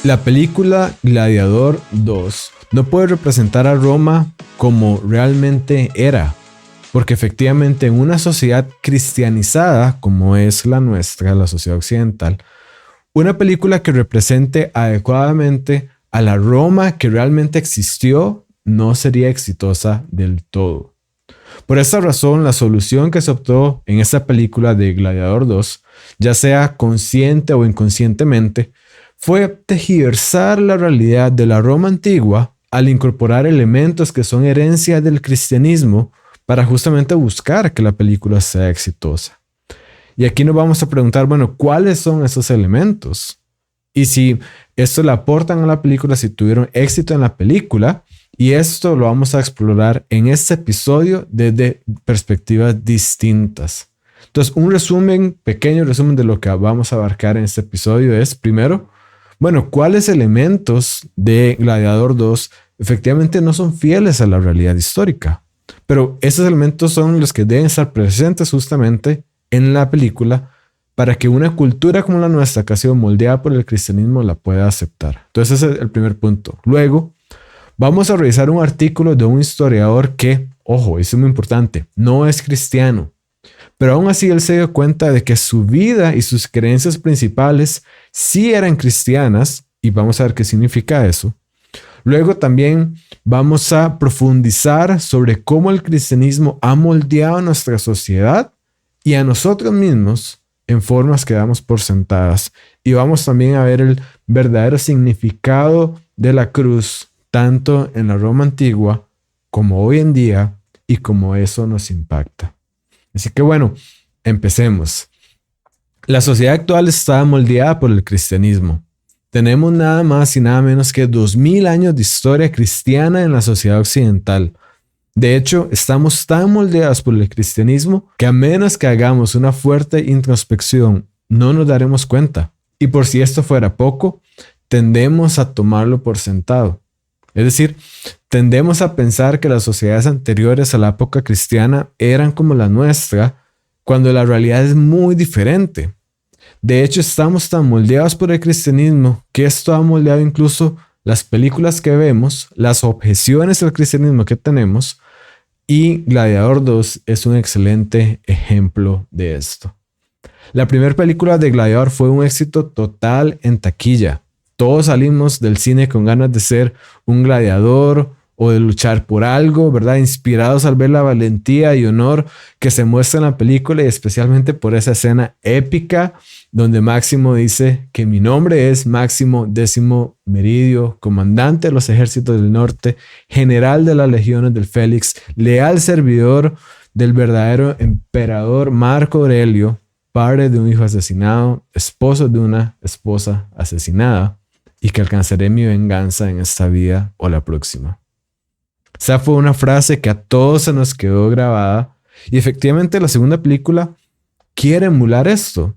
La película Gladiador 2 no puede representar a Roma como realmente era, porque efectivamente en una sociedad cristianizada como es la nuestra, la sociedad occidental, una película que represente adecuadamente a la Roma que realmente existió no sería exitosa del todo. Por esta razón, la solución que se optó en esta película de Gladiador 2, ya sea consciente o inconscientemente, fue tergiversar la realidad de la Roma antigua al incorporar elementos que son herencia del cristianismo para justamente buscar que la película sea exitosa. Y aquí nos vamos a preguntar, bueno, ¿cuáles son esos elementos? Y si esto le aportan a la película, si tuvieron éxito en la película, y esto lo vamos a explorar en este episodio desde perspectivas distintas. Entonces, pequeño resumen de lo que vamos a abarcar en este episodio es, primero, bueno, ¿cuáles elementos de Gladiador 2 efectivamente no son fieles a la realidad histórica? Pero esos elementos son los que deben estar presentes justamente en la película para que una cultura como la nuestra, que ha sido moldeada por el cristianismo, la pueda aceptar. Entonces ese es el primer punto. Luego, vamos a revisar un artículo de un historiador que, ojo, eso es muy importante, no es cristiano, pero aún así él se dio cuenta de que su vida y sus creencias principales sí eran cristianas, y vamos a ver qué significa eso. Luego también vamos a profundizar sobre cómo el cristianismo ha moldeado nuestra sociedad y a nosotros mismos en formas que damos por sentadas. Y vamos también a ver el verdadero significado de la cruz, tanto en la Roma antigua como hoy en día, y cómo eso nos impacta. Así que bueno, empecemos. La sociedad actual está moldeada por el cristianismo. Tenemos nada más y nada menos que 2000 años de historia cristiana en la sociedad occidental. De hecho, estamos tan moldeados por el cristianismo que a menos que hagamos una fuerte introspección, no nos daremos cuenta. Y por si esto fuera poco, tendemos a tomarlo por sentado. Es decir, tendemos a pensar que las sociedades anteriores a la época cristiana eran como la nuestra, cuando la realidad es muy diferente. De hecho, estamos tan moldeados por el cristianismo que esto ha moldeado incluso las películas que vemos, las objeciones al cristianismo que tenemos, y Gladiador 2 es un excelente ejemplo de esto. La primera película de Gladiador fue un éxito total en taquilla. Todos salimos del cine con ganas de ser un gladiador o de luchar por algo, ¿verdad? Inspirados al ver la valentía y honor que se muestra en la película, y especialmente por esa escena épica donde Máximo dice que mi nombre es Máximo Décimo Meridio, comandante de los ejércitos del norte, general de las legiones del Félix, leal servidor del verdadero emperador Marco Aurelio, padre de un hijo asesinado, esposo de una esposa asesinada, y que alcanzaré mi venganza en esta vida o la próxima. Esa fue una frase que a todos se nos quedó grabada, y efectivamente la segunda película quiere emular esto.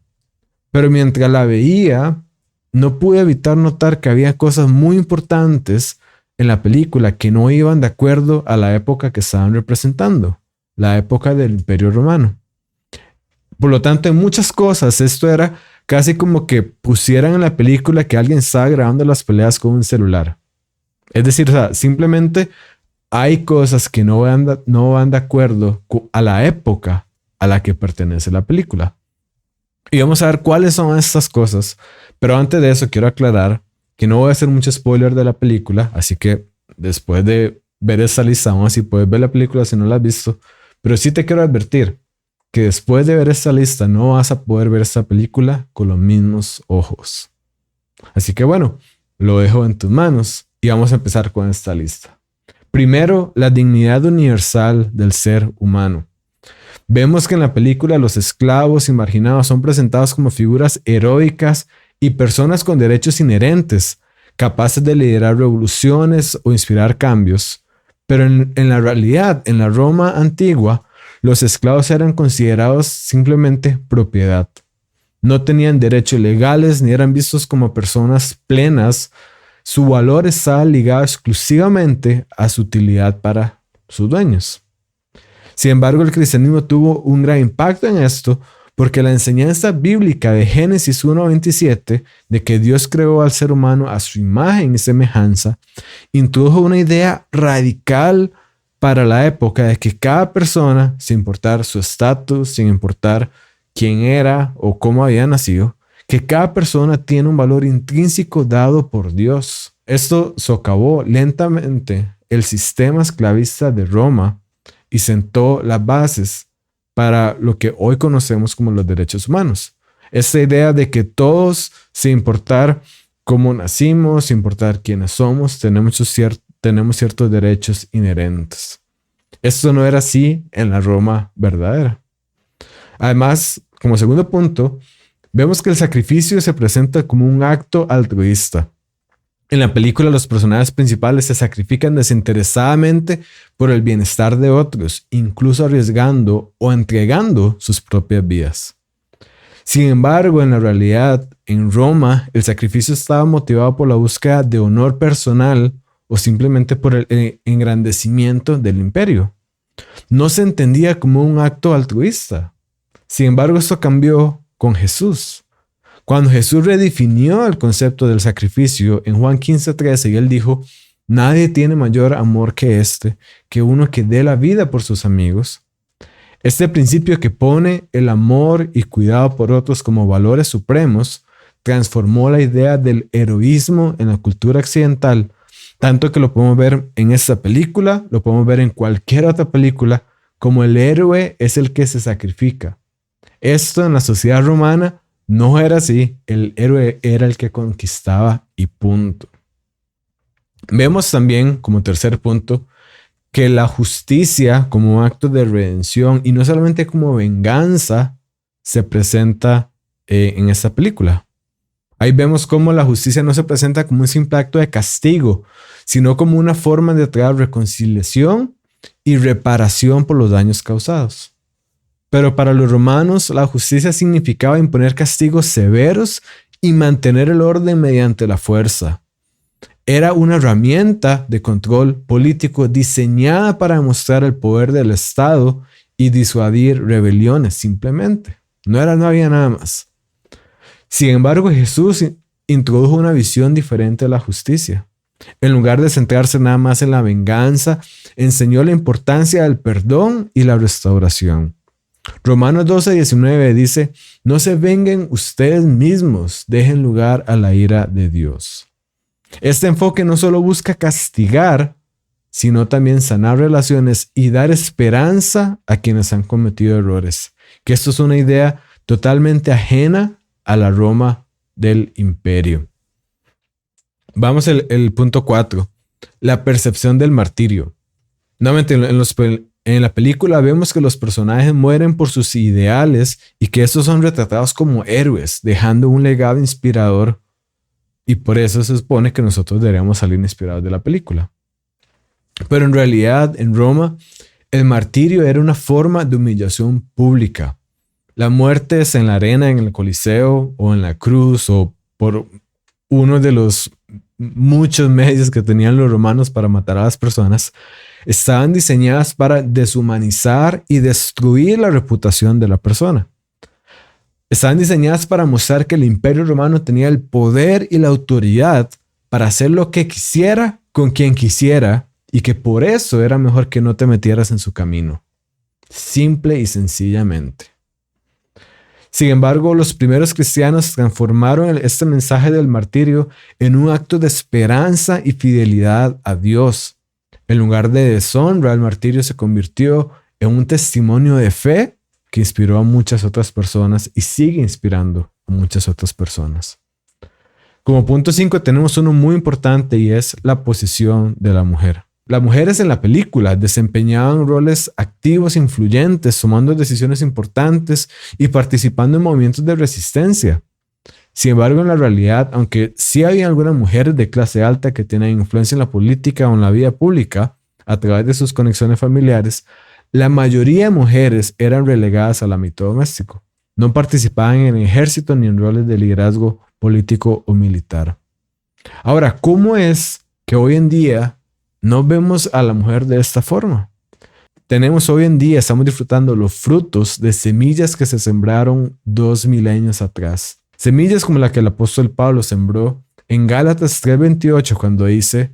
Pero mientras la veía, no pude evitar notar que había cosas muy importantes en la película que no iban de acuerdo a la época que estaban representando, la época del Imperio Romano. Por lo tanto, en muchas cosas esto era casi como que pusieran en la película que alguien estaba grabando las peleas con un celular. Es decir, o sea, simplemente hay cosas que no van de acuerdo a la época a la que pertenece la película. Y vamos a ver cuáles son estas cosas. Pero antes de eso quiero aclarar que no voy a hacer mucho spoiler de la película. Así que después de ver esta lista, aún así puedes ver la película si no la has visto. Pero sí te quiero advertir que después de ver esta lista no vas a poder ver esta película con los mismos ojos. Así que bueno, lo dejo en tus manos y vamos a empezar con esta lista. Primero, la dignidad universal del ser humano. Vemos que en la película los esclavos y marginados son presentados como figuras heroicas y personas con derechos inherentes, capaces de liderar revoluciones o inspirar cambios. Pero en la realidad, en la Roma antigua, los esclavos eran considerados simplemente propiedad. No tenían derechos legales ni eran vistos como personas plenas. Su valor estaba ligado exclusivamente a su utilidad para sus dueños. Sin embargo, el cristianismo tuvo un gran impacto en esto Porque la enseñanza bíblica de Génesis 1:27, de que Dios creó al ser humano a su imagen y semejanza, introdujo una idea radical para la época de que cada persona, sin importar su estatus, sin importar quién era o cómo había nacido, que cada persona tiene un valor intrínseco dado por Dios. Esto socavó lentamente el sistema esclavista de Roma y sentó las bases para lo que hoy conocemos como los derechos humanos. Esta idea de que todos, sin importar cómo nacimos, sin importar quiénes somos, tenemos ciertos derechos inherentes. Esto no era así en la Roma verdadera. Además, como segundo punto, vemos que el sacrificio se presenta como un acto altruista. En la película, los personajes principales se sacrifican desinteresadamente por el bienestar de otros, incluso arriesgando o entregando sus propias vidas. Sin embargo, en la realidad, en Roma, el sacrificio estaba motivado por la búsqueda de honor personal o simplemente por el engrandecimiento del imperio. No se entendía como un acto altruista. Sin embargo, esto cambió con Jesús. Cuando Jesús redefinió el concepto del sacrificio en Juan 15:13, y él dijo: nadie tiene mayor amor que este, que uno que dé la vida por sus amigos. Este principio que pone el amor y cuidado por otros como valores supremos transformó la idea del heroísmo en la cultura occidental, tanto que lo podemos ver en esta película, lo podemos ver en cualquier otra película, como el héroe es el que se sacrifica. Esto en la sociedad romana no era así, el héroe era el que conquistaba y punto. Vemos también, como tercer punto, que la justicia como un acto de redención y no solamente como venganza se presenta en esta película. Ahí vemos cómo la justicia no se presenta como un simple acto de castigo, sino como una forma de traer reconciliación y reparación por los daños causados. Pero para los romanos, la justicia significaba imponer castigos severos y mantener el orden mediante la fuerza. Era una herramienta de control político diseñada para demostrar el poder del Estado y disuadir rebeliones simplemente. No había nada más. Sin embargo, Jesús introdujo una visión diferente de la justicia. En lugar de centrarse nada más en la venganza, enseñó la importancia del perdón y la restauración. Romanos 12:19 dice: no se vengan ustedes mismos, dejen lugar a la ira de Dios. Este enfoque no solo busca castigar, sino también sanar relaciones y dar esperanza a quienes han cometido errores. Que esto es una idea totalmente ajena a la Roma del imperio. Vamos al punto 4. La percepción del martirio. Nuevamente, en la película vemos que los personajes mueren por sus ideales y que estos son retratados como héroes, dejando un legado inspirador. Y por eso se supone que nosotros deberíamos salir inspirados de la película. Pero en realidad, en Roma, el martirio era una forma de humillación pública. La muerte es en la arena, en el Coliseo, o en la cruz, o por uno de los muchos medios que tenían los romanos para matar a las personas, estaban diseñadas para deshumanizar y destruir la reputación de la persona. Estaban diseñadas para mostrar que el Imperio Romano tenía el poder y la autoridad para hacer lo que quisiera con quien quisiera y que por eso era mejor que no te metieras en su camino. Simple y sencillamente. Sin embargo, los primeros cristianos transformaron este mensaje del martirio en un acto de esperanza y fidelidad a Dios. En lugar de deshonra, el martirio se convirtió en un testimonio de fe que inspiró a muchas otras personas y sigue inspirando a muchas otras personas. Como punto 5 tenemos uno muy importante y es la posición de la mujer. Las mujeres en la película desempeñaban roles activos e influyentes, tomando decisiones importantes y participando en movimientos de resistencia. Sin embargo, en la realidad, aunque sí había algunas mujeres de clase alta que tenían influencia en la política o en la vida pública a través de sus conexiones familiares, la mayoría de mujeres eran relegadas al ámbito doméstico. No participaban en el ejército ni en roles de liderazgo político o militar. Ahora, ¿cómo es que hoy en día no vemos a la mujer de esta forma? tenemos hoy en día, estamos disfrutando los frutos de semillas que se sembraron 2000 años atrás. Semillas como la que el apóstol Pablo sembró en Gálatas 3:28 cuando dice,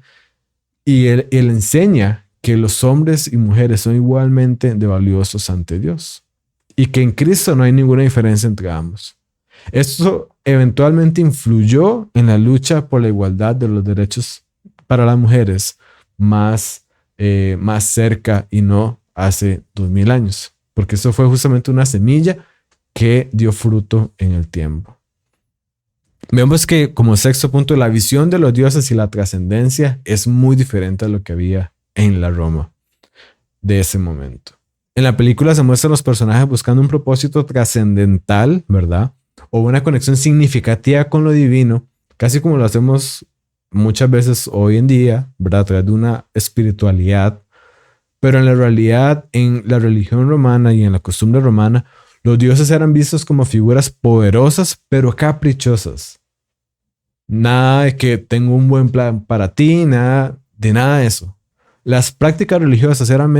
y él enseña que los hombres y mujeres son igualmente de valiosos ante Dios y que en Cristo no hay ninguna diferencia entre ambos. Esto eventualmente influyó en la lucha por la igualdad de los derechos para las mujeres más cerca y no hace 2000 años, porque eso fue justamente una semilla que dio fruto en el tiempo. Vemos que como sexto punto, la visión de los dioses y la trascendencia es muy diferente a lo que había en la Roma de ese momento. En la película se muestran los personajes buscando un propósito trascendental, ¿verdad? O una conexión significativa con lo divino, casi como lo hacemos muchas veces hoy en día, ¿verdad? A través de una espiritualidad. Pero en la realidad, en la religión romana y en la costumbre romana, los dioses eran vistos como figuras poderosas, pero caprichosas. Nada de que tengo un buen plan para ti, nada de eso. Las prácticas religiosas eran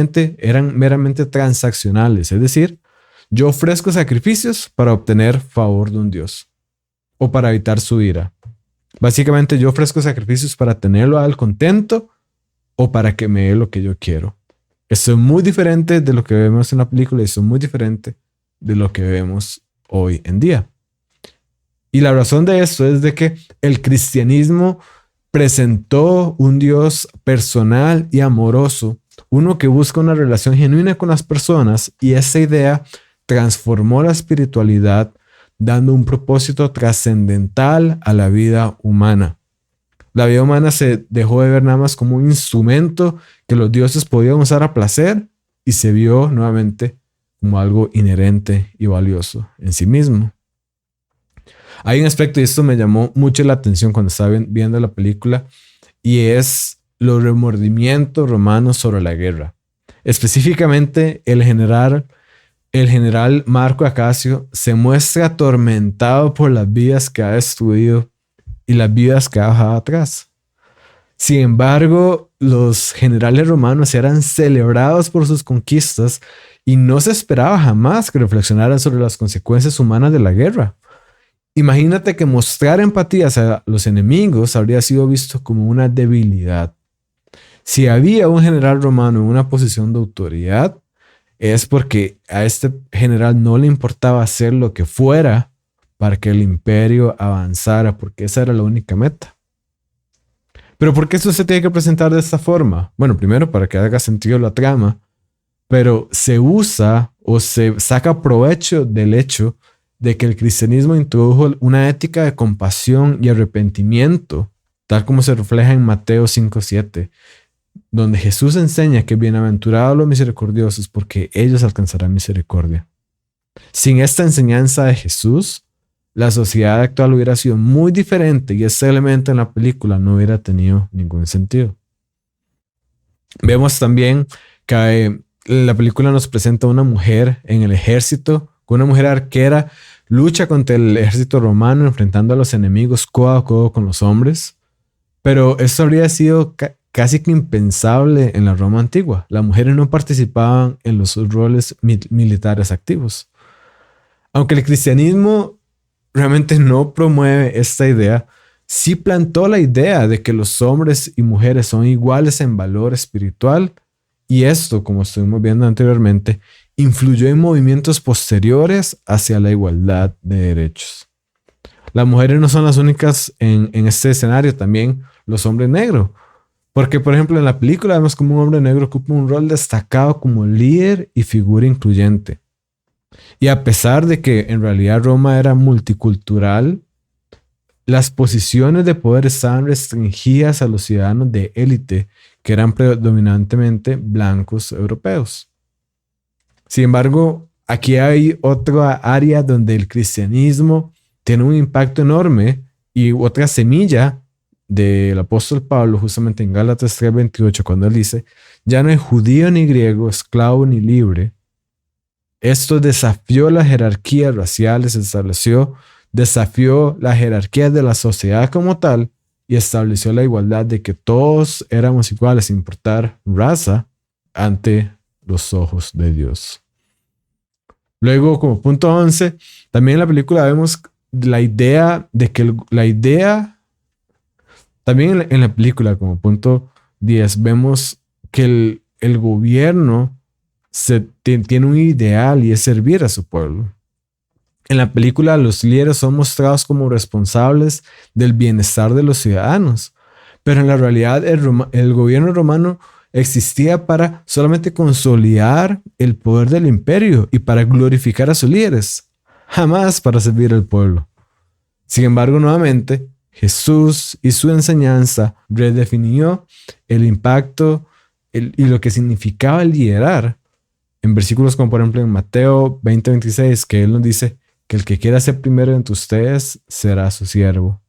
meramente transaccionales, es decir, yo ofrezco sacrificios para obtener favor de un dios o para evitar su ira. Básicamente yo ofrezco sacrificios para tenerlo a él contento o para que me dé lo que yo quiero. Esto es muy diferente de lo que vemos en la película y esto es muy diferente de lo que vemos hoy en día. Y la razón de esto es de que el cristianismo presentó un Dios personal y amoroso, uno que busca una relación genuina con las personas, y esa idea transformó la espiritualidad dando un propósito trascendental a la vida humana. La vida humana se dejó de ver nada más como un instrumento que los dioses podían usar a placer y se vio nuevamente como algo inherente y valioso en sí mismo. Hay un aspecto, y esto me llamó mucho la atención cuando estaba viendo la película, y es los remordimientos romanos sobre la guerra. Específicamente, el general Marco Acacio se muestra atormentado por las vidas que ha destruido y las vidas que ha dejado atrás. Sin embargo, los generales romanos eran celebrados por sus conquistas y no se esperaba jamás que reflexionaran sobre las consecuencias humanas de la guerra. Imagínate que mostrar empatía hacia los enemigos habría sido visto como una debilidad. Si había un general romano en una posición de autoridad, es porque a este general no le importaba hacer lo que fuera para que el imperio avanzara, porque esa era la única meta. Pero ¿por qué esto se tiene que presentar de esta forma? Bueno, primero para que haga sentido la trama, pero se usa o se saca provecho del hecho de que el cristianismo introdujo una ética de compasión y arrepentimiento, tal como se refleja en Mateo 5:7, donde Jesús enseña que bienaventurados los misericordiosos porque ellos alcanzarán misericordia. Sin esta enseñanza de Jesús, la sociedad actual hubiera sido muy diferente y ese elemento en la película no hubiera tenido ningún sentido. Vemos también que la película nos presenta a una mujer en el ejército, una mujer arquera, lucha contra el ejército romano enfrentando a los enemigos codo a codo con los hombres, pero eso habría sido casi que impensable en la Roma antigua. Las mujeres no participaban en los roles militares activos. Aunque el cristianismo realmente no promueve esta idea, sí plantó la idea de que los hombres y mujeres son iguales en valor espiritual, y esto, como estuvimos viendo anteriormente, influyó en movimientos posteriores hacia la igualdad de derechos. Las mujeres no son las únicas en este escenario, también los hombres negros. Porque, por ejemplo, en la película vemos como un hombre negro ocupa un rol destacado como líder y figura incluyente. Y a pesar de que en realidad Roma era multicultural, las posiciones de poder estaban restringidas a los ciudadanos de élite, que eran predominantemente blancos europeos. Sin embargo, aquí hay otra área donde el cristianismo tiene un impacto enorme y otra semilla del apóstol Pablo, justamente en Gálatas 3:28, cuando él dice, ya no hay judío ni griego, esclavo ni libre. Esto desafió las jerarquías raciales, desafió las jerarquías de la sociedad como tal y estableció la igualdad de que todos éramos iguales sin importar raza ante los ojos de Dios. Luego, como punto 11, también en la película vemos la idea de que también en la película, como punto 10, vemos que el gobierno tiene un ideal y es servir a su pueblo. En la película, los líderes son mostrados como responsables del bienestar de los ciudadanos, pero en la realidad el gobierno romano existía para solamente consolidar el poder del imperio y para glorificar a sus líderes, jamás para servir al pueblo. Sin embargo, nuevamente, Jesús y su enseñanza redefinió el impacto y lo que significaba liderar en versículos como por ejemplo en Mateo 20:26, que él nos dice que el que quiera ser primero entre ustedes será su siervo,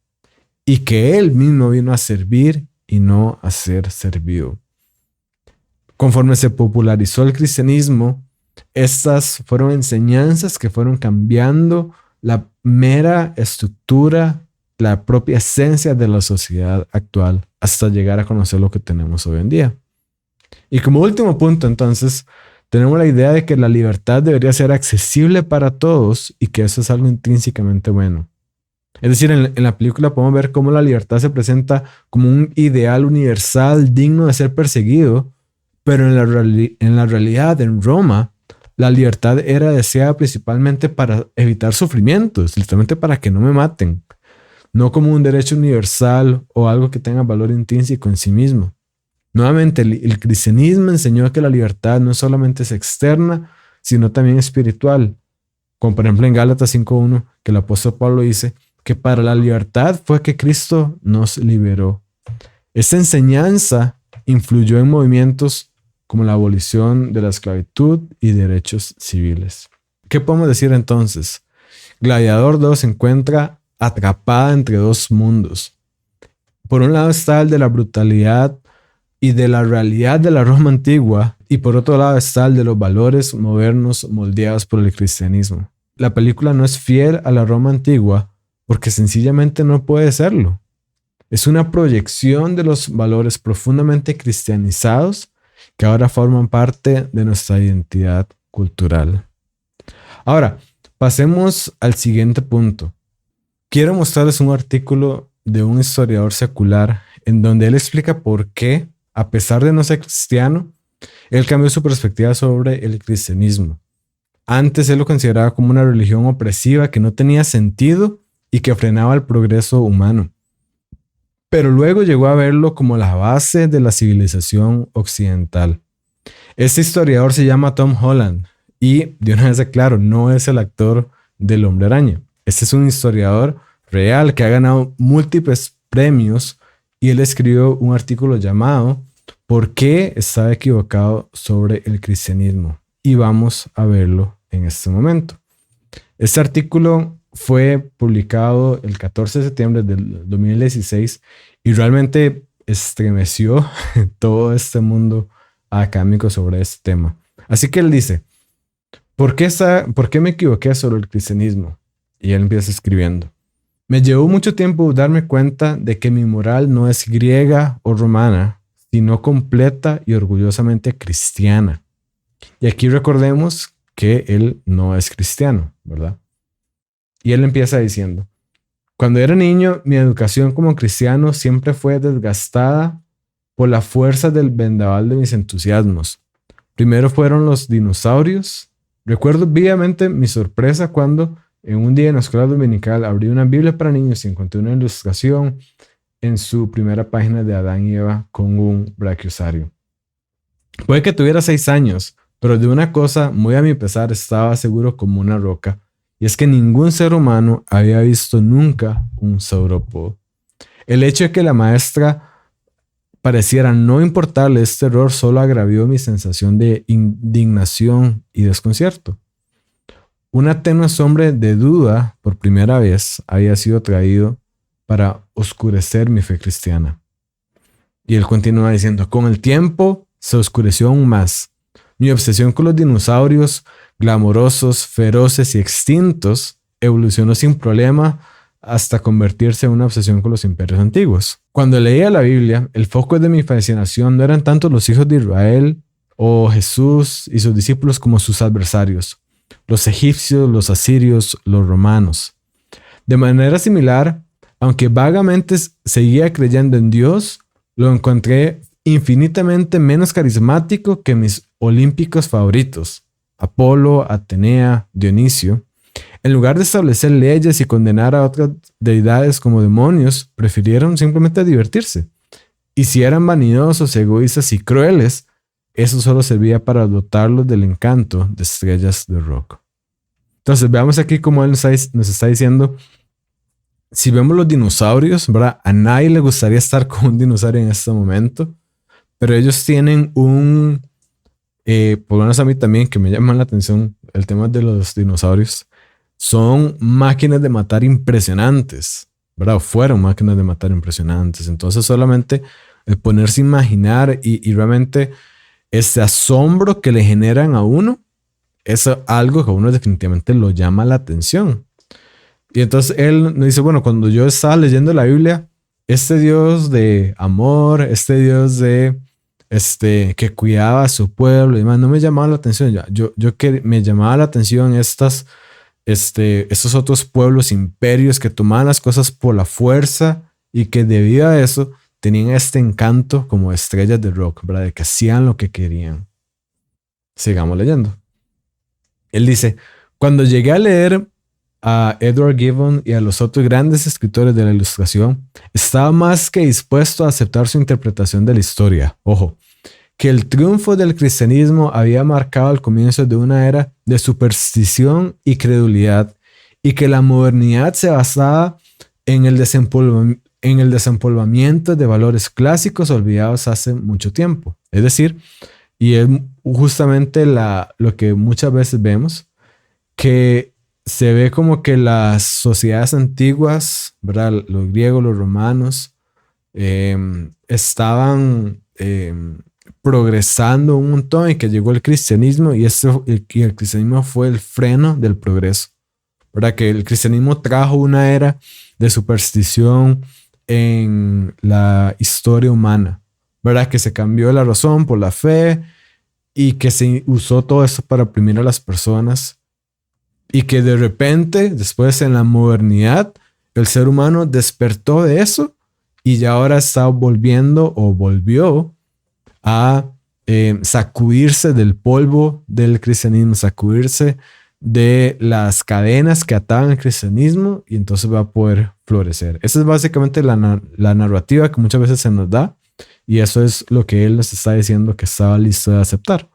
y que él mismo vino a servir y no a ser servido. Conforme se popularizó el cristianismo, estas fueron enseñanzas que fueron cambiando la mera estructura, la propia esencia de la sociedad actual, hasta llegar a conocer lo que tenemos hoy en día. Y como último punto, entonces, tenemos la idea de que la libertad debería ser accesible para todos y que eso es algo intrínsecamente bueno. Es decir, en la película podemos ver cómo la libertad se presenta como un ideal universal digno de ser perseguido, pero en la realidad, en Roma, la libertad era deseada principalmente para evitar sufrimientos, literalmente para que no me maten, no como un derecho universal o algo que tenga valor intrínseco en sí mismo. Nuevamente, el cristianismo enseñó que la libertad no solamente es externa, sino también espiritual. Como por ejemplo en Gálatas 5:1, que el apóstol Pablo dice que para la libertad fue que Cristo nos liberó. Esta enseñanza influyó en movimientos como la abolición de la esclavitud y derechos civiles. ¿Qué podemos decir entonces? Gladiador 2 se encuentra atrapada entre dos mundos. Por un lado está el de la brutalidad y de la realidad de la Roma antigua, y por otro lado está el de los valores modernos moldeados por el cristianismo. La película no es fiel a la Roma antigua porque sencillamente no puede serlo. Es una proyección de los valores profundamente cristianizados que ahora forman parte de nuestra identidad cultural. Ahora, pasemos al siguiente punto. Quiero mostrarles un artículo de un historiador secular en donde él explica por qué, a pesar de no ser cristiano, él cambió su perspectiva sobre el cristianismo. Antes él lo consideraba como una religión opresiva que no tenía sentido y que frenaba el progreso humano. Pero luego llegó a verlo como la base de la civilización occidental. Este historiador se llama Tom Holland y, de una vez aclaro, no es el actor del Hombre Araña. Este es un historiador real que ha ganado múltiples premios y él escribió un artículo llamado ¿Por qué estaba equivocado sobre el cristianismo? Y vamos a verlo en este momento. Este artículo fue publicado el 14 de septiembre del 2016 y realmente estremeció todo este mundo académico sobre este tema. Así que él dice, ¿por qué me equivoqué sobre el cristianismo? Y él empieza escribiendo. Me llevó mucho tiempo darme cuenta de que mi moral no es griega o romana, sino completa y orgullosamente cristiana. Y aquí recordemos que él no es cristiano, ¿verdad? Y él empieza diciendo, cuando era niño, mi educación como cristiano siempre fue desgastada por la fuerza del vendaval de mis entusiasmos. Primero fueron los dinosaurios. Recuerdo vivamente mi sorpresa cuando en un día en la escuela dominical abrí una Biblia para niños y encontré una ilustración en su primera página de Adán y Eva con un brachiosario. Puede que tuviera 6 años, pero de una cosa muy a mi pesar estaba seguro como una roca, y es que ningún ser humano había visto nunca un saurópodo. El hecho de que la maestra pareciera no importarle este error solo agravió mi sensación de indignación y desconcierto. Una tenue sombra de duda por primera vez había sido traído para oscurecer mi fe cristiana. Y él continúa diciendo, con el tiempo se oscureció aún más. Mi obsesión con los dinosaurios, glamorosos, feroces y extintos, evolucionó sin problema hasta convertirse en una obsesión con los imperios antiguos. Cuando leía la Biblia, el foco de mi fascinación no eran tanto los hijos de Israel o Jesús y sus discípulos como sus adversarios, los egipcios, los asirios, los romanos. De manera similar, aunque vagamente seguía creyendo en Dios, lo encontré infinitamente menos carismático que mis olímpicos favoritos, Apolo, Atenea, Dionisio. En lugar de establecer leyes y condenar a otras deidades como demonios, prefirieron simplemente divertirse. Y si eran vanidosos, egoístas y crueles, eso solo servía para dotarlos del encanto de estrellas de rock. Entonces, veamos aquí cómo él nos está diciendo, si vemos los dinosaurios, ¿verdad? A nadie le gustaría estar con un dinosaurio en este momento, pero ellos tienen por lo menos a mí también, que me llama la atención el tema de los dinosaurios, son máquinas de matar impresionantes, ¿verdad? Fueron máquinas de matar impresionantes. Entonces solamente el ponerse a imaginar y realmente ese asombro que le generan a uno, es algo que a uno definitivamente lo llama la atención. Y entonces él nos dice, bueno, cuando yo estaba leyendo la Biblia, este Dios de amor, este Dios de que cuidaba a su pueblo y demás, no me llamaba la atención. Yo que me llamaba la atención estos otros pueblos, imperios que tomaban las cosas por la fuerza y que debido a eso tenían este encanto como estrellas de rock, ¿verdad? De que hacían lo que querían. Sigamos leyendo. Él dice, cuando llegué a leer a Edward Gibbon y a los otros grandes escritores de la Ilustración, estaba más que dispuesto a aceptar su interpretación de la historia. Ojo, que el triunfo del cristianismo había marcado el comienzo de una era de superstición y credulidad, y que la modernidad se basaba en el desempolvamiento de valores clásicos olvidados hace mucho tiempo. Es decir, y es justamente lo que muchas veces vemos, que se ve como que las sociedades antiguas, ¿verdad? Los griegos, los romanos, estaban progresando un montón y que llegó el cristianismo y el cristianismo fue el freno del progreso, ¿verdad? Que el cristianismo trajo una era de superstición en la historia humana, ¿verdad? Que se cambió la razón por la fe y que se usó todo eso para oprimir a las personas. Y que de repente, después en la modernidad, el ser humano despertó de eso y ya ahora está volvió a sacudirse del polvo del cristianismo, sacudirse de las cadenas que ataban el cristianismo y entonces va a poder florecer. Esa es básicamente la narrativa que muchas veces se nos da y eso es lo que él nos está diciendo que estaba listo de aceptar.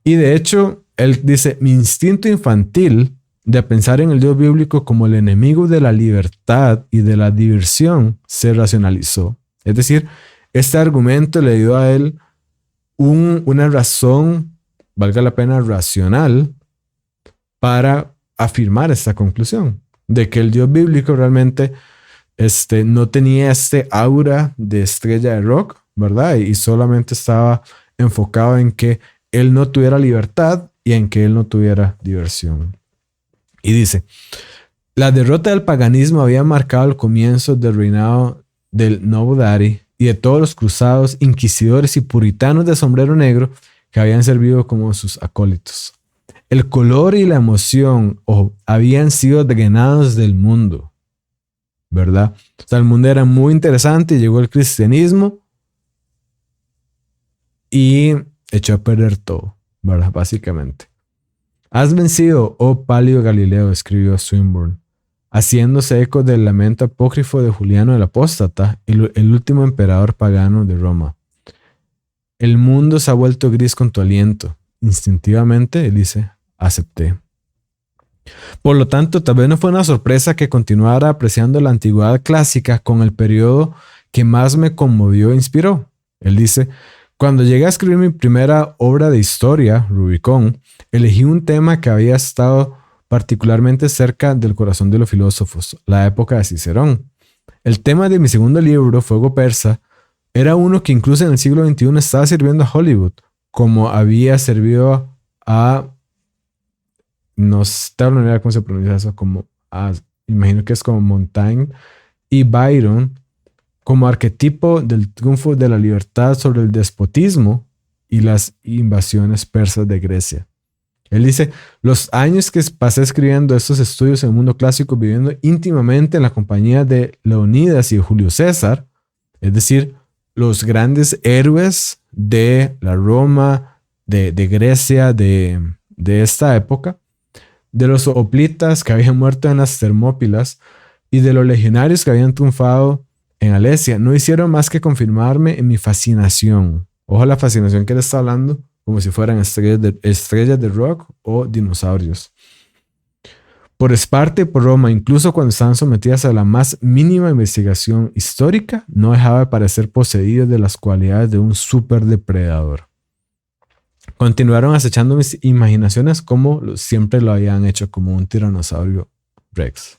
Y de hecho, él dice, mi instinto infantil de pensar en el Dios bíblico como el enemigo de la libertad y de la diversión se racionalizó. Es decir, este argumento le dio a él una razón, valga la pena, racional para afirmar esta conclusión de que el Dios bíblico realmente no tenía este aura de estrella de rock, ¿verdad? Y solamente estaba enfocado en que él no tuviera libertad y en que él no tuviera diversión. Y dice, la derrota del paganismo había marcado el comienzo del reinado del Nobodari y de todos los cruzados, inquisidores y puritanos de sombrero negro que habían servido como sus acólitos. El color y la emoción habían sido drenados del mundo, ¿verdad? O sea, el mundo era muy interesante y llegó el cristianismo y echó a perder todo, ¿verdad? Básicamente. Has vencido, oh pálido Galileo, escribió Swinburne, haciéndose eco del lamento apócrifo de Juliano el Apóstata, el último emperador pagano de Roma. El mundo se ha vuelto gris con tu aliento. Instintivamente, él dice, acepté. Por lo tanto, tal vez no fue una sorpresa que continuara apreciando la antigüedad clásica con el periodo que más me conmovió e inspiró. Él dice, cuando llegué a escribir mi primera obra de historia, Rubicón, elegí un tema que había estado particularmente cerca del corazón de los filósofos, la época de Cicerón. El tema de mi segundo libro, Fuego Persa, era uno que incluso en el siglo XXI estaba sirviendo a Hollywood, como había servido no tengo ni idea cómo se pronuncia eso, imagino que es como Montaigne y Byron, como arquetipo del triunfo de la libertad sobre el despotismo y las invasiones persas de Grecia. Él dice, los años que pasé escribiendo estos estudios en el mundo clásico, viviendo íntimamente en la compañía de Leonidas y de Julio César, es decir, los grandes héroes de la Roma, de Grecia, de esta época, de los hoplitas que habían muerto en las Termópilas y de los legionarios que habían triunfado en Alesia, no hicieron más confirmarme en mi fascinación. Ojo a la fascinación que él está hablando, como si fueran estrellas de rock o dinosaurios. Por Esparta y por Roma, incluso cuando estaban sometidas a la más mínima investigación histórica, no dejaba de parecer poseídos de las cualidades de un superdepredador. Continuaron acechando mis imaginaciones como siempre lo habían hecho, como un tiranosaurio Rex.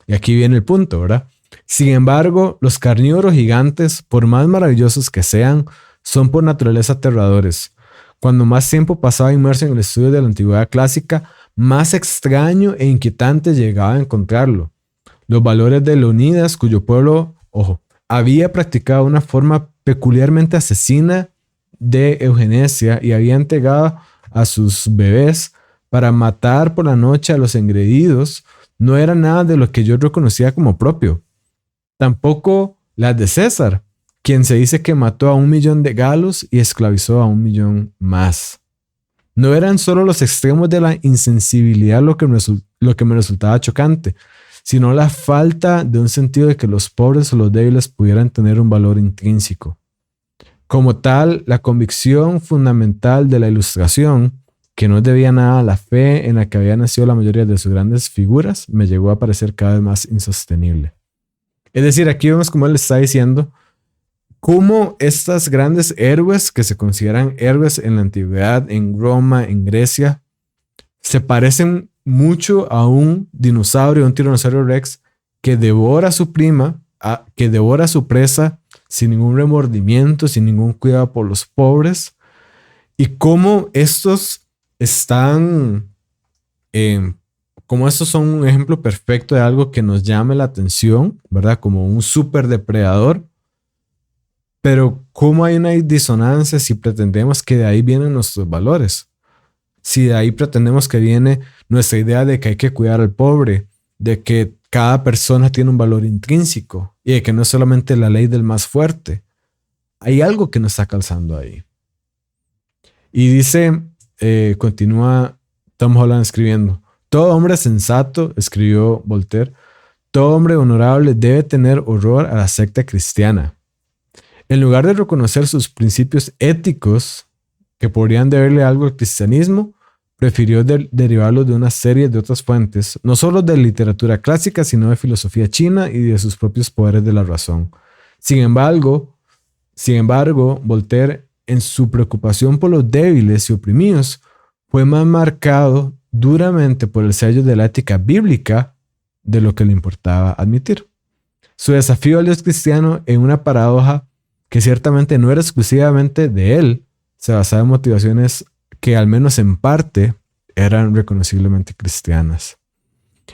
Y aquí viene el punto, ¿verdad? Sin embargo, los carnívoros gigantes, por más maravillosos que sean, son por naturaleza aterradores. Cuando más tiempo pasaba inmerso en el estudio de la antigüedad clásica, más extraño e inquietante llegaba a encontrarlo. Los valores de Leonidas, cuyo pueblo, ojo, había practicado una forma peculiarmente asesina de eugenesia y había entregado a sus bebés para matar por la noche a los engreídos, no era nada de lo que yo reconocía como propio. Tampoco las de César, quien se dice que mató a 1 millón de galos y esclavizó a 1 millón más. No eran solo los extremos de la insensibilidad lo que me resultaba chocante, sino la falta de un sentido de que los pobres o los débiles pudieran tener un valor intrínseco. Como tal, la convicción fundamental de la Ilustración, que no debía nada a la fe en la que había nacido la mayoría de sus grandes figuras, me llegó a parecer cada vez más insostenible. Es decir, aquí vemos como él está diciendo cómo estas grandes héroes que se consideran héroes en la antigüedad, en Roma, en Grecia, se parecen mucho a un dinosaurio, un tiranosaurio Rex que devora a su prima, que devora a su presa sin ningún remordimiento, sin ningún cuidado por los pobres, y cómo estos están, como estos son un ejemplo perfecto de algo que nos llame la atención, ¿verdad? Como un superdepredador. Pero ¿cómo hay una disonancia si pretendemos que de ahí vienen nuestros valores? Si de ahí pretendemos que viene nuestra idea de que hay que cuidar al pobre, de que cada persona tiene un valor intrínseco y de que no es solamente la ley del más fuerte. Hay algo que nos está calzando ahí. Y dice, continúa Tom Holland escribiendo, todo hombre sensato, escribió Voltaire, todo hombre honorable debe tener horror a la secta cristiana. En lugar de reconocer sus principios éticos que podrían deberle algo al cristianismo, prefirió derivarlos de una serie de otras fuentes, no solo de literatura clásica, sino de filosofía china y de sus propios poderes de la razón. Sin embargo, Voltaire, en su preocupación por los débiles y oprimidos, fue más marcado duramente por el sello de la ética bíblica de lo que le importaba admitir. Su desafío al Dios cristiano en una paradoja que ciertamente no era exclusivamente de él, se basaba en motivaciones que al menos en parte eran reconociblemente cristianas.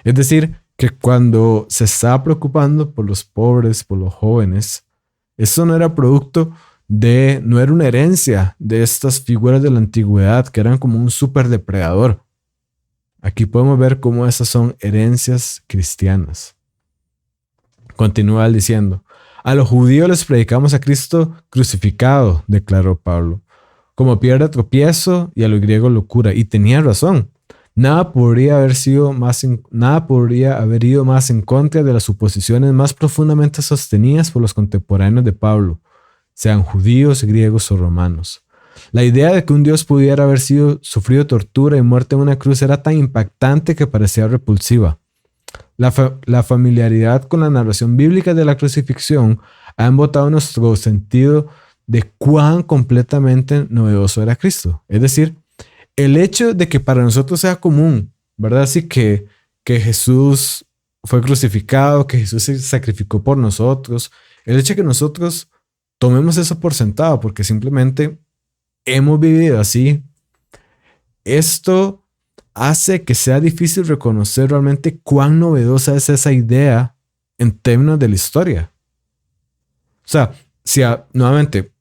Es decir, que cuando se estaba preocupando por los pobres, por los jóvenes, eso no era producto no era una herencia de estas figuras de la antigüedad que eran como un superdepredador. Aquí podemos ver cómo esas son herencias cristianas. Continúa él diciendo, a los judíos les predicamos a Cristo crucificado, declaró Pablo, como piedra de tropiezo y a los griegos locura. Y tenía razón. Nada podría haber ido más en contra de las suposiciones más profundamente sostenidas por los contemporáneos de Pablo, sean judíos, griegos o romanos. La idea de que un Dios pudiera haber sufrido tortura y muerte en una cruz era tan impactante que parecía repulsiva. La familiaridad con la narración bíblica de la crucifixión ha embotado nuestro sentido de cuán completamente novedoso era Cristo. Es decir, el hecho de que para nosotros sea común, ¿verdad? Así que Jesús fue crucificado, que Jesús se sacrificó por nosotros, el hecho de que nosotros tomemos eso por sentado porque simplemente hemos vivido así, esto hace que sea difícil reconocer realmente cuán novedosa es esa idea en términos de la historia. O sea, nuevamente,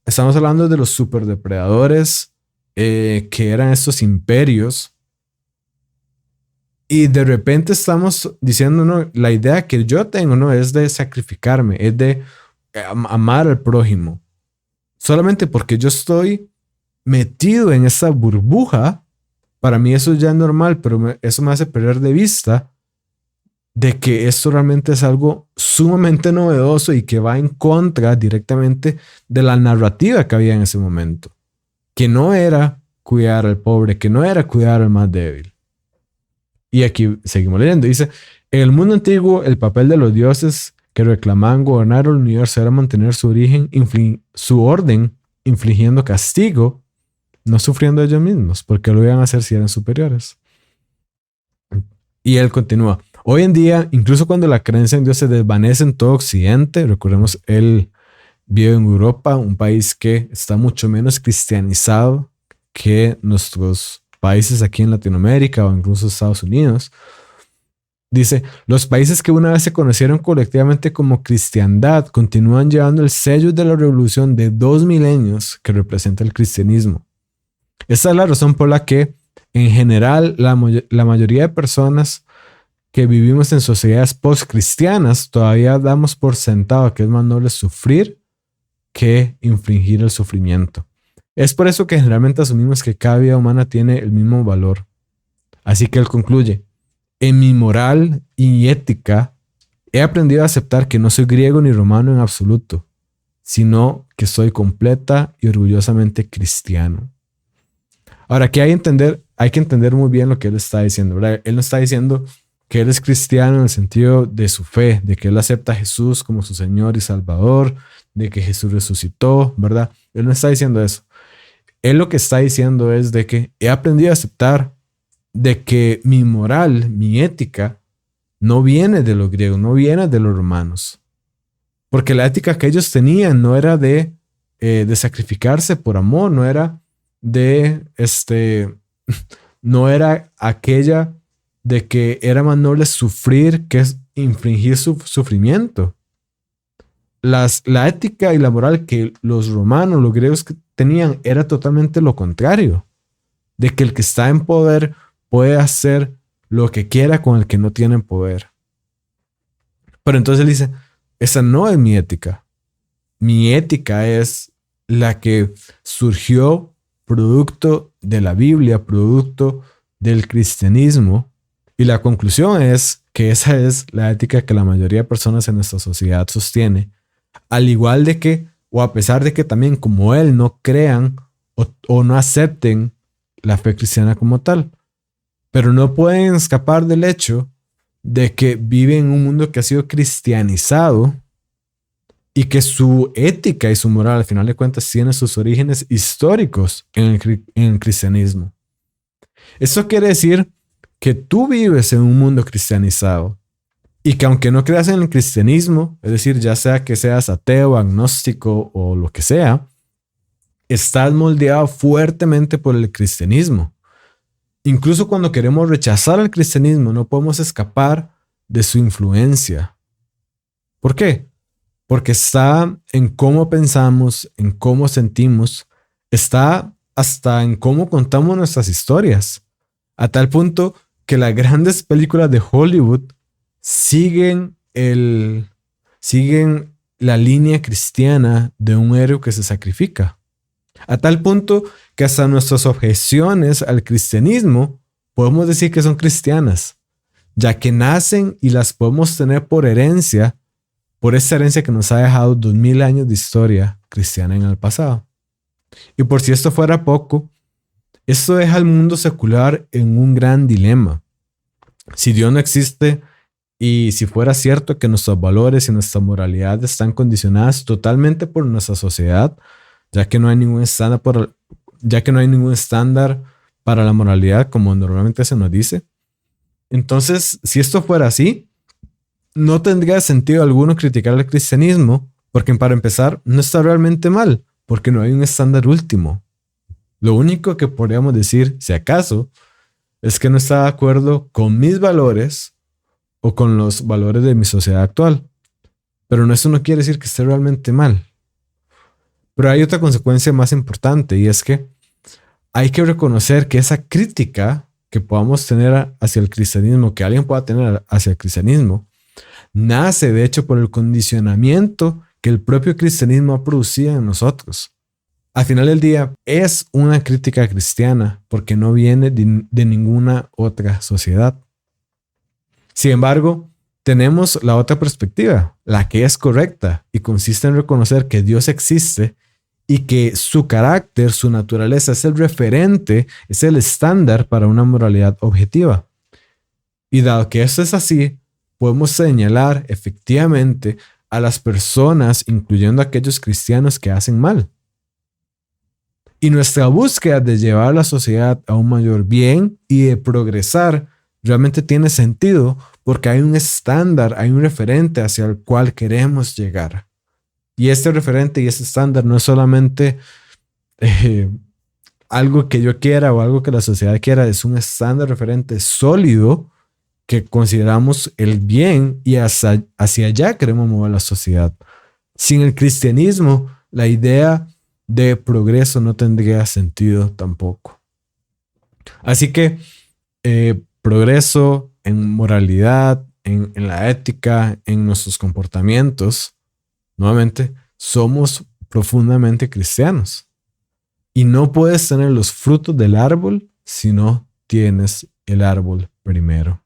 Estamos hablando de los superdepredadores que eran estos imperios. Y de repente estamos diciendo, no, la idea que yo tengo no es de sacrificarme, es de amar al prójimo. Solamente porque yo estoy metido en esa burbuja, para mí eso ya es normal, pero eso me hace perder de vista de que esto realmente es algo sumamente novedoso y que va en contra directamente de la narrativa que había en ese momento, que no era cuidar al pobre, que no era cuidar al más débil. Y aquí seguimos leyendo. Dice, en el mundo antiguo, el papel de los dioses que reclamaban gobernar el universo era mantener su origen, su orden, infligiendo castigo, no sufriendo ellos mismos, porque lo iban a hacer si eran superiores. Y él continúa. Hoy en día, incluso cuando la creencia en Dios se desvanece en todo Occidente, recordemos, él vive en Europa, un país que está mucho menos cristianizado que nuestros países aquí en Latinoamérica o incluso Estados Unidos. Dice, los países que una vez se conocieron colectivamente como cristiandad continúan llevando el sello de la revolución de 2 milenios que representa el cristianismo. Esta es la razón por la que, en general, la mayoría de personas que vivimos en sociedades post-cristianas todavía damos por sentado que es más noble sufrir que infringir el sufrimiento. Es por eso que generalmente asumimos que cada vida humana tiene el mismo valor. Así que él concluye, en mi moral y ética he aprendido a aceptar que no soy griego ni romano en absoluto, sino que soy completa y orgullosamente cristiano. Ahora, aquí hay que entender muy bien lo que él está diciendo, ¿verdad? Él no está diciendo que él es cristiano en el sentido de su fe, de que él acepta a Jesús como su Señor y Salvador, de que Jesús resucitó, ¿verdad? Él no está diciendo eso. Él lo que está diciendo es de que he aprendido a aceptar de que mi moral, mi ética, no viene de los griegos, no viene de los romanos. Porque la ética que ellos tenían no era de sacrificarse por amor, no era no era aquella de que era más noble sufrir que infringir su sufrimiento. La ética y la moral que los romanos, los griegos tenían era totalmente lo contrario. De que el que está en poder puede hacer lo que quiera con el que no tiene poder. Pero entonces él dice, esa no es mi ética. Mi ética es la que surgió producto de la Biblia, producto del cristianismo. Y la conclusión es que esa es la ética que la mayoría de personas en nuestra sociedad sostiene. Al igual de que, o a pesar de que también como él no crean o no acepten la fe cristiana como tal. Pero no pueden escapar del hecho de que viven en un mundo que ha sido cristianizado y que su ética y su moral, al final de cuentas, tiene sus orígenes históricos en el cristianismo. Eso quiere decir que tú vives en un mundo cristianizado y que aunque no creas en el cristianismo, es decir, ya sea que seas ateo, agnóstico o lo que sea, estás moldeado fuertemente por el cristianismo. Incluso cuando queremos rechazar el cristianismo, no podemos escapar de su influencia. ¿Por qué? Porque está en cómo pensamos, en cómo sentimos, está hasta en cómo contamos nuestras historias. A tal punto que las grandes películas de Hollywood siguen la línea cristiana de un héroe que se sacrifica. A tal punto que hasta nuestras objeciones al cristianismo podemos decir que son cristianas, ya que nacen y las podemos tener por herencia, por esa herencia que nos ha dejado 2000 años de historia cristiana en el pasado. Y por si esto fuera poco, esto deja al mundo secular en un gran dilema. Si Dios no existe y si fuera cierto que nuestros valores y nuestra moralidad están condicionadas totalmente por nuestra sociedad, ya que no hay ningún estándar para la moralidad como normalmente se nos dice. Entonces, si esto fuera así, no tendría sentido alguno criticar el cristianismo, porque para empezar, no está realmente mal, porque no hay un estándar último. Lo único que podríamos decir, si acaso, es que no está de acuerdo con mis valores o con los valores de mi sociedad actual. Pero eso no quiere decir que esté realmente mal. Pero hay otra consecuencia más importante y es que hay que reconocer que esa crítica que podamos tener hacia el cristianismo, que alguien pueda tener hacia el cristianismo, nace de hecho por el condicionamiento que el propio cristianismo ha producido en nosotros. Al final del día es una crítica cristiana porque no viene de ninguna otra sociedad. Sin embargo, tenemos la otra perspectiva, la que es correcta y consiste en reconocer que Dios existe y que su carácter, su naturaleza es el referente, es el estándar para una moralidad objetiva. Y dado que esto es así, podemos señalar efectivamente a las personas, incluyendo a aquellos cristianos que hacen mal. Y nuestra búsqueda de llevar a la sociedad a un mayor bien y de progresar realmente tiene sentido porque hay un estándar, hay un referente hacia el cual queremos llegar. Y este referente y este estándar no es solamente algo que yo quiera o algo que la sociedad quiera, es un estándar referente sólido que consideramos el bien y hacia allá queremos mover la sociedad. Sin el cristianismo, la idea de progreso no tendría sentido tampoco. Así que progreso en moralidad, en la ética, en nuestros comportamientos, nuevamente, somos profundamente cristianos. Y no puedes tener los frutos del árbol si no tienes el árbol primero.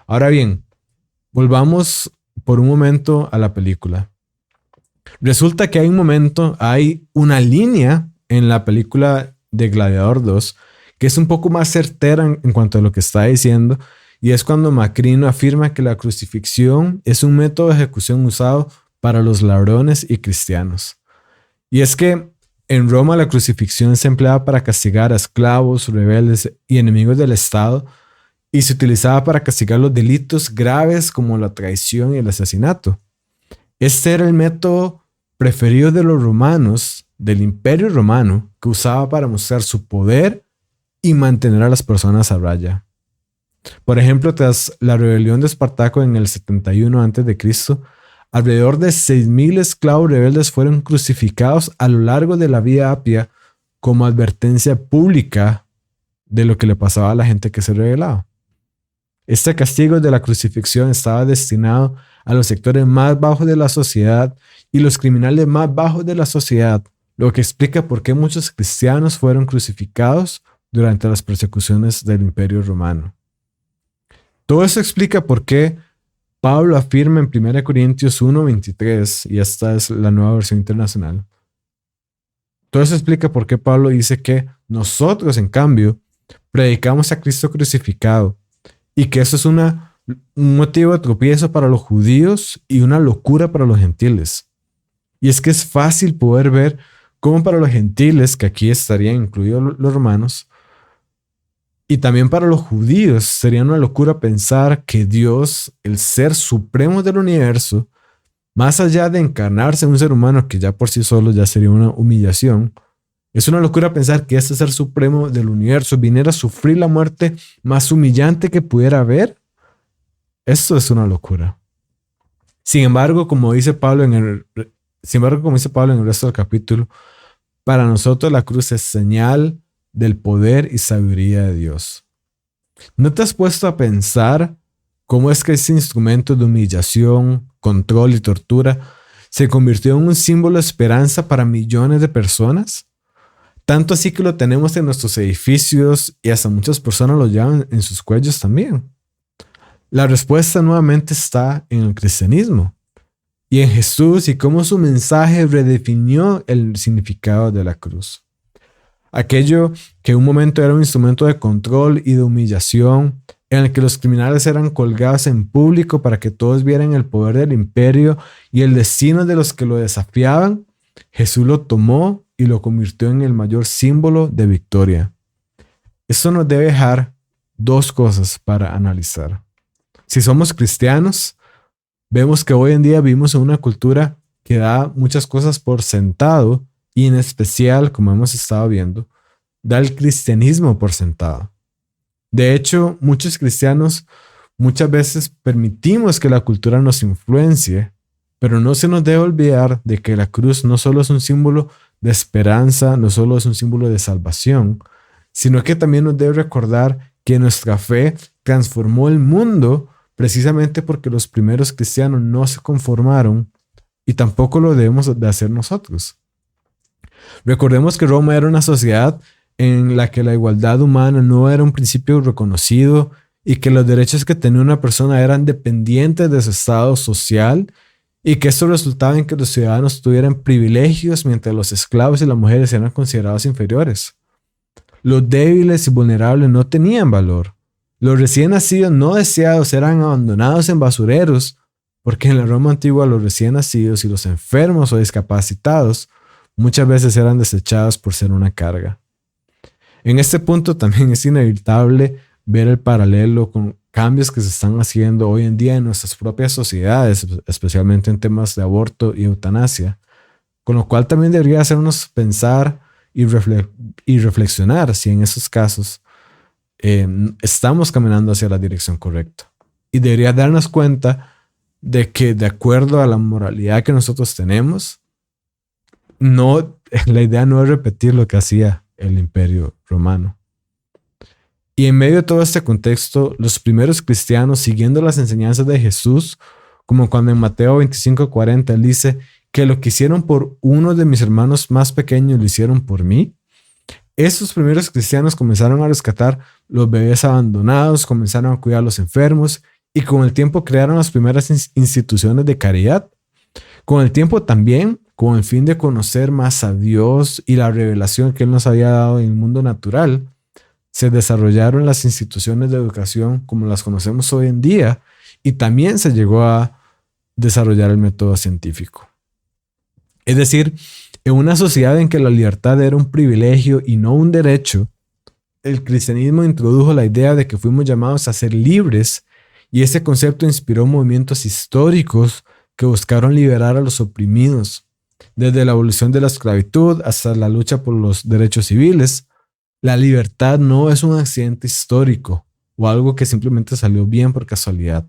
Ahora bien, volvamos por un momento a la película. Resulta que hay una línea en la película de Gladiador 2 que es un poco más certera en cuanto a lo que está diciendo, y es cuando Macrino afirma que la crucifixión es un método de ejecución usado para los ladrones y cristianos. Y es que en Roma la crucifixión se empleaba para castigar a esclavos, rebeldes y enemigos del Estado, y se utilizaba para castigar los delitos graves como la traición y el asesinato. Este era el método preferido de los romanos, del Imperio Romano, que usaba para mostrar su poder y mantener a las personas a raya. Por ejemplo, tras la rebelión de Espartaco en el 71 a.C., alrededor de 6,000 esclavos rebeldes fueron crucificados a lo largo de la Vía Apia como advertencia pública de lo que le pasaba a la gente que se rebelaba. Este castigo de la crucifixión estaba destinado a los sectores más bajos de la sociedad y los criminales más bajos de la sociedad, lo que explica por qué muchos cristianos fueron crucificados durante las persecuciones del Imperio Romano. Todo eso explica por qué Pablo afirma en 1 Corintios 1:23, y esta es la nueva versión internacional. Todo eso explica por qué Pablo dice que nosotros, en cambio, predicamos a Cristo crucificado y que eso es un motivo de tropiezo para los judíos y una locura para los gentiles. Y es que es fácil poder ver cómo para los gentiles, que aquí estarían incluidos los romanos, y también para los judíos sería una locura pensar que Dios, el ser supremo del universo, más allá de encarnarse en un ser humano que ya por sí solo ya sería una humillación, es una locura pensar que este ser supremo del universo viniera a sufrir la muerte más humillante que pudiera haber. Esto es una locura. Sin embargo, como dice Pablo en el resto del capítulo, para nosotros la cruz es señal del poder y sabiduría de Dios. ¿No te has puesto a pensar cómo es que este instrumento de humillación, control y tortura se convirtió en un símbolo de esperanza para millones de personas? Tanto así que lo tenemos en nuestros edificios y hasta muchas personas lo llevan en sus cuellos también. La respuesta nuevamente está en el cristianismo y en Jesús y cómo su mensaje redefinió el significado de la cruz. Aquello que en un momento era un instrumento de control y de humillación, en el que los criminales eran colgados en público para que todos vieran el poder del imperio y el destino de los que lo desafiaban, Jesús lo tomó y lo convirtió en el mayor símbolo de victoria. Esto nos debe dejar dos cosas para analizar. Si somos cristianos, vemos que hoy en día vivimos en una cultura que da muchas cosas por sentado y en especial, como hemos estado viendo, da el cristianismo por sentado. De hecho, muchos cristianos muchas veces permitimos que la cultura nos influencie Pero no se nos debe olvidar de que la cruz no solo es un símbolo de esperanza, no solo es un símbolo de salvación, sino que también nos debe recordar que nuestra fe transformó el mundo precisamente porque los primeros cristianos no se conformaron y tampoco lo debemos de hacer nosotros. Recordemos que Roma era una sociedad en la que la igualdad humana no era un principio reconocido y que los derechos que tenía una persona eran dependientes de su estado social y que esto resultaba en que los ciudadanos tuvieran privilegios mientras los esclavos y las mujeres eran considerados inferiores. Los débiles y vulnerables no tenían valor. Los recién nacidos no deseados eran abandonados en basureros, porque en la Roma antigua los recién nacidos y los enfermos o discapacitados muchas veces eran desechados por ser una carga. En este punto también es inevitable ver el paralelo con cambios que se están haciendo hoy en día en nuestras propias sociedades, especialmente en temas de aborto y eutanasia, con lo cual también debería hacernos pensar y reflexionar si en esos casos estamos caminando hacia la dirección correcta. Y debería darnos cuenta de que de acuerdo a la moralidad que nosotros tenemos, la idea no es repetir lo que hacía el Imperio Romano. Y en medio de todo este contexto, los primeros cristianos, siguiendo las enseñanzas de Jesús, como cuando en Mateo 25:40 él dice que lo que hicieron por uno de mis hermanos más pequeños lo hicieron por mí. Estos primeros cristianos comenzaron a rescatar los bebés abandonados, comenzaron a cuidar a los enfermos y con el tiempo crearon las primeras instituciones de caridad. Con el tiempo también, con el fin de conocer más a Dios y la revelación que Él nos había dado en el mundo natural, se desarrollaron las instituciones de educación como las conocemos hoy en día y también se llegó a desarrollar el método científico. Es decir, en una sociedad en que la libertad era un privilegio y no un derecho, el cristianismo introdujo la idea de que fuimos llamados a ser libres y ese concepto inspiró movimientos históricos que buscaron liberar a los oprimidos, desde la abolición de la esclavitud hasta la lucha por los derechos civiles. La libertad no es un accidente histórico o algo que simplemente salió bien por casualidad.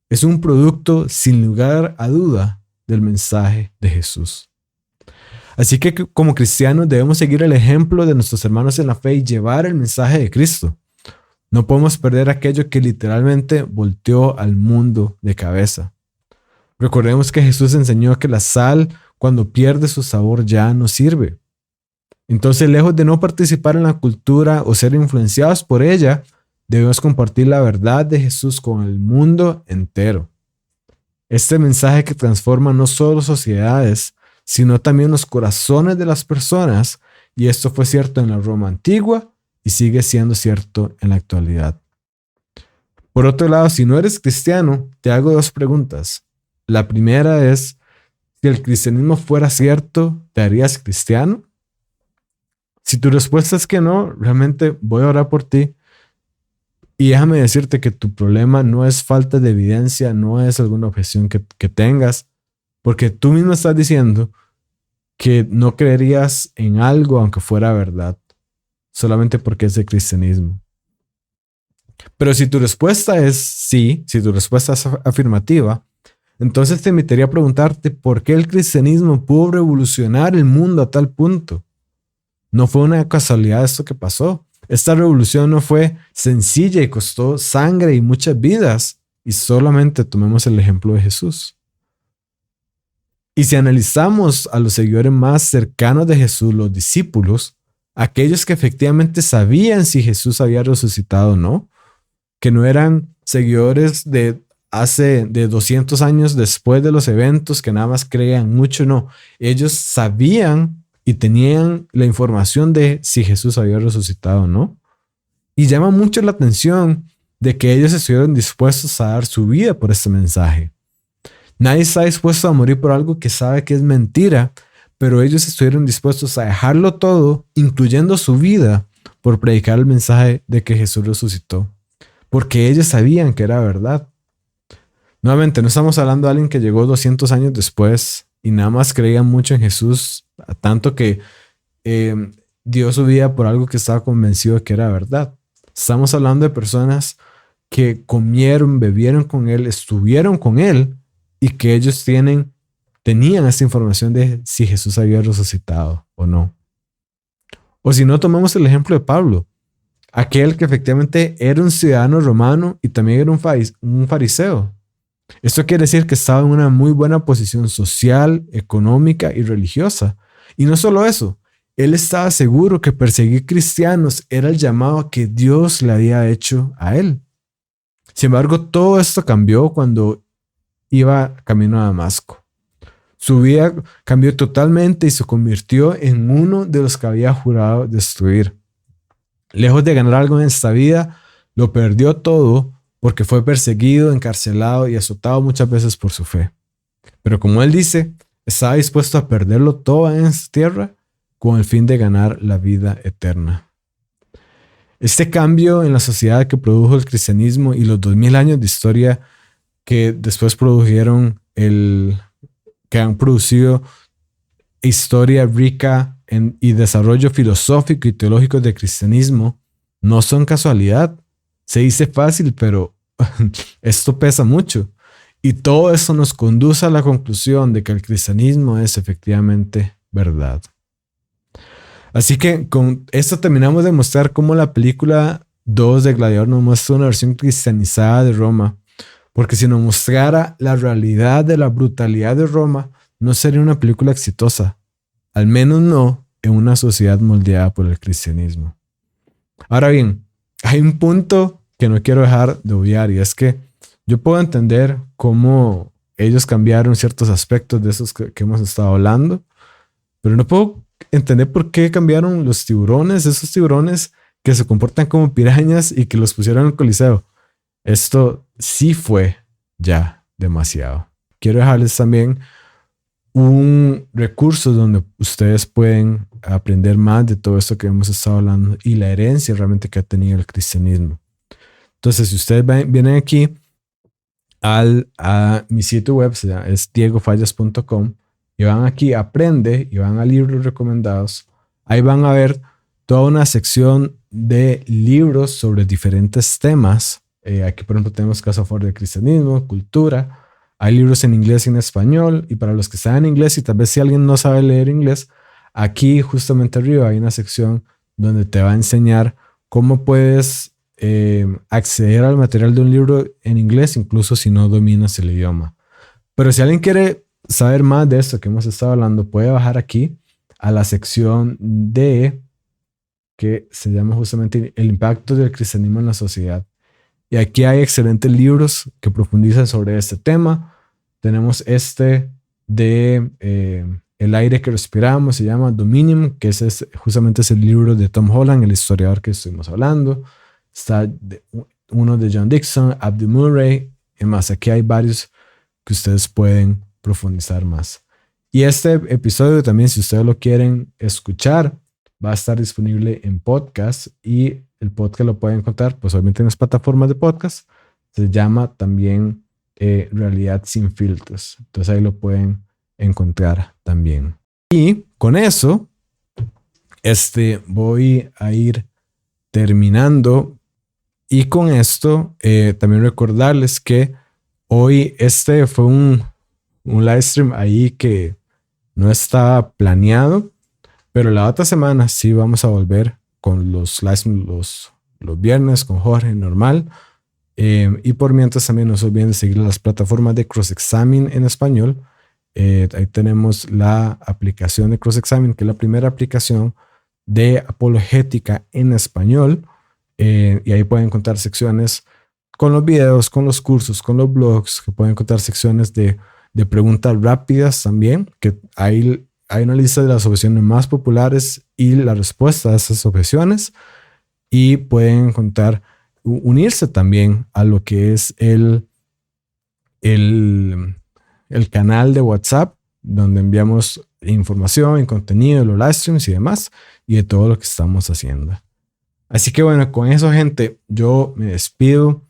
Es un producto, sin lugar a duda, del mensaje de Jesús. Así que como cristianos debemos seguir el ejemplo de nuestros hermanos en la fe y llevar el mensaje de Cristo. No podemos perder aquello que literalmente volteó al mundo de cabeza. Recordemos que Jesús enseñó que la sal, cuando pierde su sabor, ya no sirve. Entonces, lejos de no participar en la cultura o ser influenciados por ella, debemos compartir la verdad de Jesús con el mundo entero. Este mensaje que transforma no solo sociedades, sino también los corazones de las personas, y esto fue cierto en la Roma antigua y sigue siendo cierto en la actualidad. Por otro lado, si no eres cristiano, te hago dos preguntas. La primera es, si el cristianismo fuera cierto, ¿te harías cristiano? Si tu respuesta es que no, realmente voy a orar por ti. Y déjame decirte que tu problema no es falta de evidencia, no es alguna objeción que tengas, porque tú mismo estás diciendo que no creerías en algo aunque fuera verdad, solamente porque es de cristianismo. Pero si tu respuesta es sí, si tu respuesta es afirmativa, entonces te invitaría a preguntarte por qué el cristianismo pudo revolucionar el mundo a tal punto. No fue una casualidad esto que pasó. Esta revolución no fue sencilla y costó sangre y muchas vidas. Y solamente tomemos el ejemplo de Jesús. Y si analizamos a los seguidores más cercanos de Jesús, los discípulos, aquellos que efectivamente sabían si Jesús había resucitado o no, que no eran seguidores de hace 200 años después de los eventos, que nada más creían mucho, no. Ellos sabían y tenían la información de si Jesús había resucitado o no. Y llama mucho la atención de que ellos estuvieron dispuestos a dar su vida por este mensaje. Nadie está dispuesto a morir por algo que sabe que es mentira, pero ellos estuvieron dispuestos a dejarlo todo, incluyendo su vida, por predicar el mensaje de que Jesús resucitó, porque ellos sabían que era verdad. Nuevamente, no estamos hablando de alguien que llegó 200 años después y nada más creía mucho en Jesús, a tanto que dio su vida por algo que estaba convencido de que era verdad. Estamos hablando de personas que comieron, bebieron con Él, estuvieron con Él y que ellos tienen tenían esta información de si Jesús había resucitado o no. O si no, tomamos el ejemplo de Pablo, aquel que efectivamente era un ciudadano romano y también era un fariseo. Esto quiere decir que estaba en una muy buena posición social, económica y religiosa. Y no solo eso, él estaba seguro que perseguir cristianos era el llamado que Dios le había hecho a él. Sin embargo, todo esto cambió cuando iba camino a Damasco. Su vida cambió totalmente y se convirtió en uno de los que había jurado destruir. Lejos de ganar algo en esta vida, lo perdió todo porque fue perseguido, encarcelado y azotado muchas veces por su fe. Pero como él dice, estaba dispuesto a perderlo todo en esta tierra con el fin de ganar la vida eterna. Este cambio en la sociedad que produjo el cristianismo y los 2000 años de historia que después que han producido historia rica y desarrollo filosófico y teológico del cristianismo, no son casualidad. Se dice fácil, pero esto pesa mucho. Y todo eso nos conduce a la conclusión de que el cristianismo es efectivamente verdad. Así que con esto terminamos de mostrar cómo la película 2 de Gladiador nos muestra una versión cristianizada de Roma. Porque si nos mostrara la realidad de la brutalidad de Roma, no sería una película exitosa. Al menos no en una sociedad moldeada por el cristianismo. Ahora bien, hay un punto que no quiero dejar de obviar, y es que yo puedo entender cómo ellos cambiaron ciertos aspectos de esos que hemos estado hablando, pero no puedo entender por qué cambiaron los tiburones, esos tiburones que se comportan como pirañas y que los pusieron en el Coliseo. Esto sí fue ya demasiado. Quiero dejarles también un recurso donde ustedes pueden aprender más de todo esto que hemos estado hablando y la herencia realmente que ha tenido el cristianismo. Entonces, si ustedes vienen aquí a mi sitio web, es diegofallas.com, y van aquí a Aprende y van a libros recomendados, ahí van a ver toda una sección de libros sobre diferentes temas. Aquí, por ejemplo, tenemos Caso a favor del cristianismo, cultura. Hay libros en inglés y en español. Y para los que saben inglés, y tal vez si alguien no sabe leer inglés, aquí justamente arriba hay una sección donde te va a enseñar cómo puedes acceder al material de un libro en inglés, incluso si no dominas el idioma. Pero si alguien quiere saber más de esto que hemos estado hablando, puede bajar aquí a la sección que se llama justamente El impacto del cristianismo en la sociedad. Y aquí hay excelentes libros que profundizan sobre este tema. Tenemos de El aire que respiramos, se llama Dominium, que justamente es el libro de Tom Holland, el historiador que estuvimos hablando. Está uno de John Dixon, Abdi Murray, y más. Aquí hay varios que ustedes pueden profundizar más. Y este episodio también, si ustedes lo quieren escuchar, va a estar disponible en podcast, y el podcast lo pueden encontrar pues obviamente en las plataformas de podcast. Se llama también Realidad sin filtros. Entonces ahí lo pueden encontrar también. Y con eso, voy a ir terminando. Y con esto, también recordarles que hoy fue un live stream ahí que no estaba planeado, pero la otra semana sí vamos a volver con los live streams los viernes con Jorge normal. Y por mientras también no se olviden de seguir las plataformas de CrossExamine en español. Ahí tenemos la aplicación de CrossExamine, que es la primera aplicación de apologética en español. Y ahí pueden encontrar secciones con los videos, con los cursos, con los blogs, que pueden encontrar secciones de preguntas rápidas también, que hay una lista de las objeciones más populares y la respuesta a esas objeciones, y pueden encontrar, unirse también a lo que es el canal de WhatsApp, donde enviamos información y contenido de los live streams y demás, y de todo lo que estamos haciendo. Así que bueno, con eso, gente, yo me despido.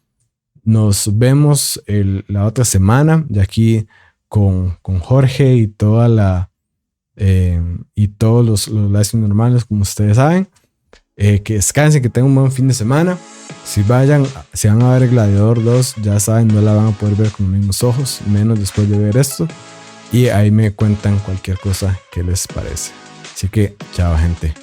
Nos vemos la otra semana, de aquí con Jorge y todos los lives normales, como ustedes saben. Que descansen, que tengan un buen fin de semana. Si van a ver Gladiador 2, ya saben, no la van a poder ver con los mismos ojos, menos después de ver esto. y ahí me cuentan cualquier cosa que les parece. Así que chao gente.